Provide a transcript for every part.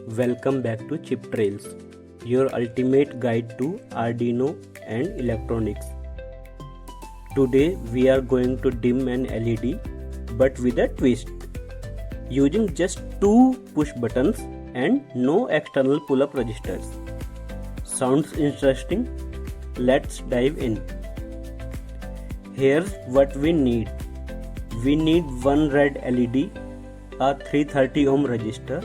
Welcome back to Chip Trails, your ultimate guide to Arduino and electronics. Today we are going to dim an LED but with a twist, using just two push buttons and no external pull-up registers. Sounds interesting? Let's dive in. Here's what we need. We need one red LED, a 330 ohm resistor,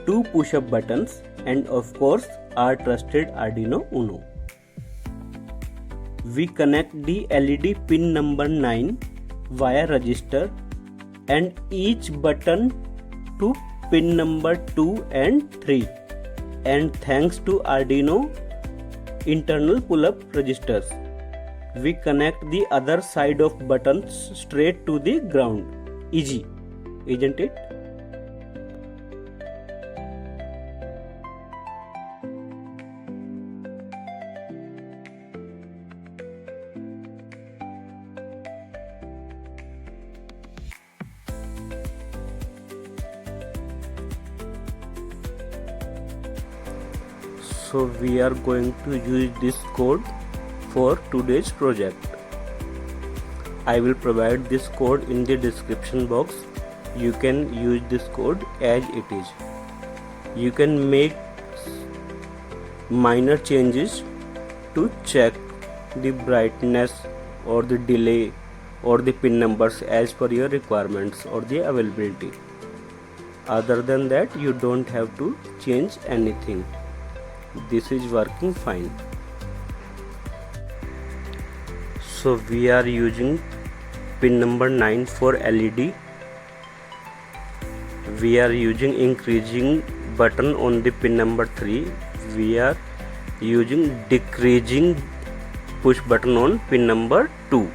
two push-up buttons, and of course our trusted Arduino Uno. We connect the LED pin number 9 via resistor and each button to pin number 2 and 3, and thanks to Arduino internal pull-up registers, we connect the other side of buttons straight to the ground. Easy, isn't it? So we are going to use this code for today's project. I will provide this code in the description box. You can use this code as it is. You can make minor changes to check the brightness or the delay or the pin numbers as per your requirements or the availability. Other than that, you don't have to change anything. This is working fine. So we are using pin number 9 for LED. We are using increasing button on the pin number 3. We are using decreasing push button on pin number 2.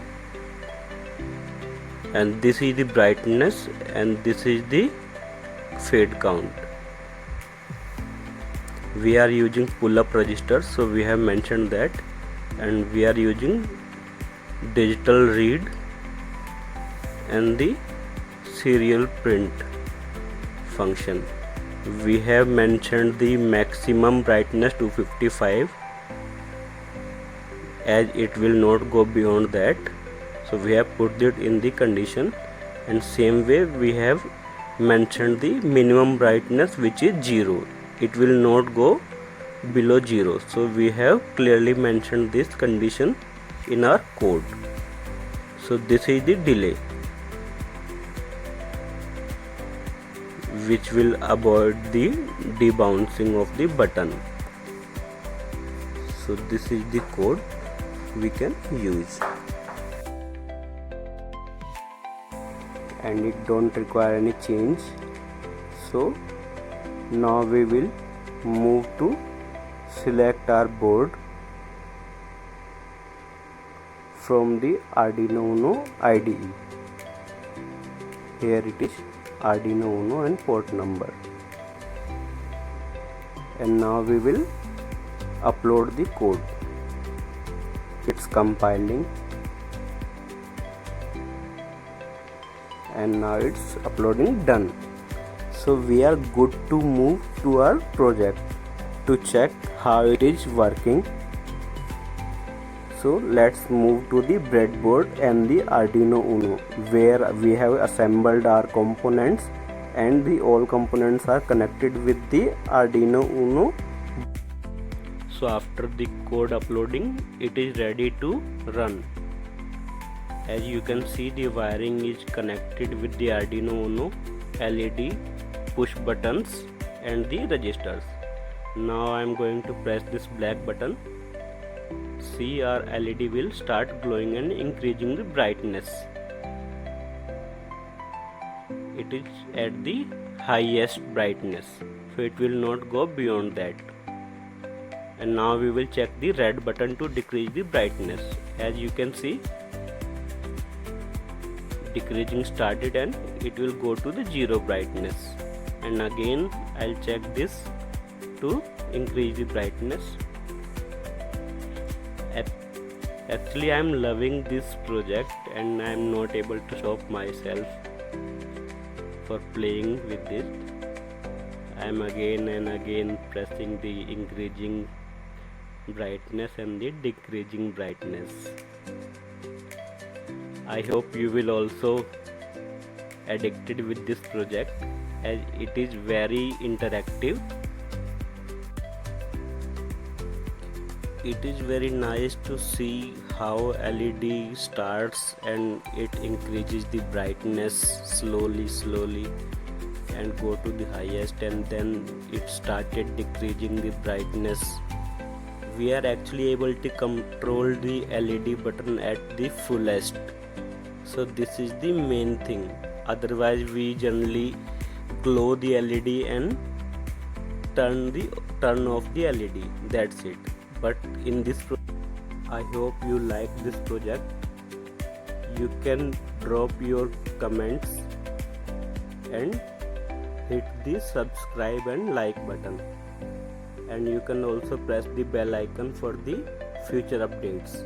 And this is the brightness and this is the fade count. We are using pull-up register, so we have mentioned that, and we are using digital read and the serial print function. We have mentioned the maximum brightness to 55 as it will not go beyond that, so we have put it in the condition, and same way we have mentioned the minimum brightness, which is 0. It will not go below 0, so we have clearly mentioned this condition in our code. So this is the delay, which will avoid the debouncing of the button. So this is the code we can use, and it don't require any change. So now we will move to select our board from the Arduino Uno IDE. Here it is, Arduino Uno and port number. And now we will upload the code. It's compiling, and now it's uploading done. So we are good to move to our project to check how it is working. So let's move to the breadboard and the Arduino Uno, where we have assembled our components, and the all components are connected with the Arduino Uno. So after the code uploading, it is ready to run. As you can see, the wiring is connected with the Arduino Uno, LED, push buttons and the registers. Now I am going to press this black button. See, our LED will start glowing and increasing the brightness. It is at the highest brightness, so it will not go beyond that. And now we will check the red button to decrease the brightness. As you can see, decreasing started and it will go to the 0 brightness. And again I'll check this to increase the brightness. Actually I am loving this project and I am not able to stop myself for playing with it. I am again and again pressing the increasing brightness and the decreasing brightness. I hope you will also addicted with this project as it is very interactive. It is very nice to see how LED starts and it increases the brightness slowly and go to the highest, and then it started decreasing the brightness. We are actually able to control the LED button at the fullest, so this is the main thing. Otherwise we generally glow the LED and turn off the LED, that's it. But in this I hope you like this project. You can drop your comments and hit the subscribe and like button, and you can also press the bell icon for the future updates.